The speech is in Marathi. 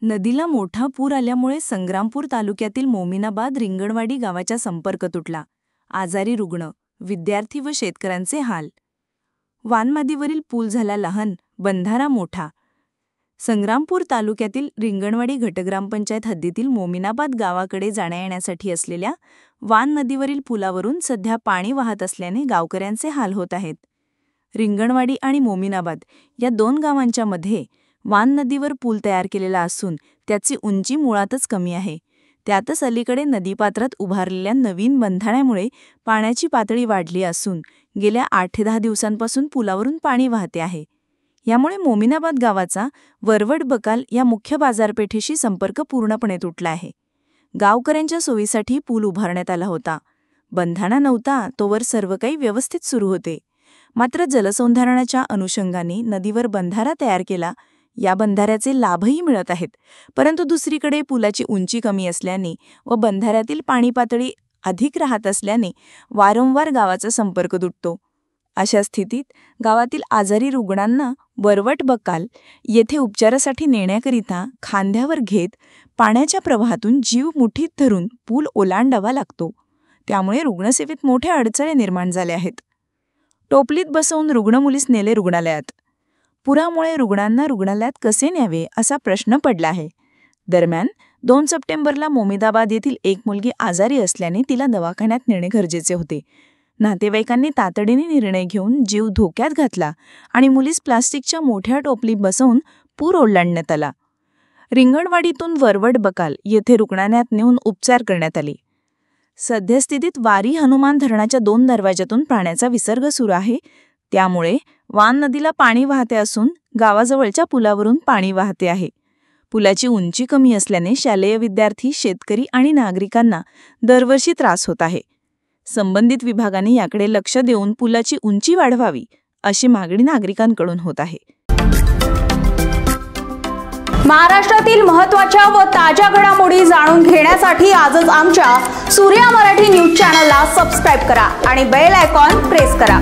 नदीला मोठा पूर आल्यामुळे संग्रामपूर तालुक्यातील मोमिनाबाद रिंगणवाडी गावाचा संपर्क तुटला. आजारी रुग्ण, विद्यार्थी व शेतकऱ्यांचे हाल. वानमादीवरील पूल झाला लहान, बंधारा मोठा. संग्रामपूर तालुक्यातील रिंगणवाडी गटग्रामपंचायत हद्दीतील मोमिनाबाद गावाकडे जाण्या-येण्यासाठी असलेल्या वान नदीवरील पुलावरून सध्या पाणी वाहत असल्याने गावकऱ्यांचे हाल होत आहेत. रिंगणवाडी आणि मोमिनाबाद या दोन गावांच्या मध्ये वान नदीवर पूल तयार केलेला असून त्याची उंची मुळातच कमी आहे. त्यातच अलीकडे नदीपात्रात उभारलेल्या नवीन बंधाऱ्यामुळे पाण्याची पातळी वाढली असून गेल्या 8-10 दिवसांपासून पुलावरून पाणी वाहते आहे. यामुळे मोमिनाबाद गावाचा वरवड-बकाल या मुख्य बाजारपेठेशी संपर्क पूर्णपणे तुटला आहे. गावकऱ्यांच्या सोयीसाठी पूल उभारण्यात आला होता. बंधारा नव्हता तोवर सर्व काही व्यवस्थित सुरू होते. मात्र जलसंधारणाच्या अनुषंगाने नदीवर बंधारा तयार केला. या बंधाऱ्याचे लाभही मिळत आहेत, परंतु दुसरीकडे पुलाची उंची कमी असल्याने व बंधाऱ्यातील पाणी पातळी अधिक राहत असल्याने वारंवार गावाचा संपर्क तुटतो. अशा स्थितीत गावातील आजारी रुग्णांना वरवट-बकाल येथे उपचारासाठी नेण्याकरिता खांद्यावर घेत पाण्याच्या प्रवाहातून जीव मुठीत धरून पूल ओलांडावा लागतो. त्यामुळे रुग्णसेवेत मोठ्या अडचणी निर्माण झाल्या आहेत. टोपलीत बसवून रुग्ण मुलीस नेले रुग्णालयात. पुरामुळे रुग्णांना रुग्णालयात कसे न्यावे असा प्रश्न पडला आहे. दरम्यान 2 सप्टेंबरला मोमिनाबाद येथील एक मुलगी आजारी असल्याने तिला दवाखान्यात नेणे गरजेचे होते. नातेवाईकांनी तातडीने निर्णय घेऊन जीव धोक्यात घातला आणि मुलीस प्लास्टिकच्या मोठ्या टोपलीत बसवून पूर ओलांडण्यात आला. रिंगणवाडीतून वरवड-बकाल येथे रुग्णालयात नेऊन उपचार करण्यात आले. सद्यस्थितीत वारी हनुमान धरणाच्या 2 दरवाजातून पाण्याचा विसर्ग सुरू आहे. त्यामुळे वान नदीला पाणी वाहते असून गावाजवळच्या पुलावरून पाणी वाहते आहे. पुलाची उंची कमी असल्याने शालेय विद्यार्थी, शेतकरी आणि नागरिकांना दरवर्षी त्रास होत आहे. संबंधित विभागाने याकडे लक्ष देऊन पुलाची उंची वाढवावी अशी मागणी नागरिकांकडून होत आहे. महाराष्ट्रातील महत्त्वाच्या व ताज्या घडामोडी जाणून घेण्यासाठी आजच आमच्या सूर्या मराठी न्यूज चॅनलला सबस्क्राईब करा आणि बेल आयकॉन प्रेस करा.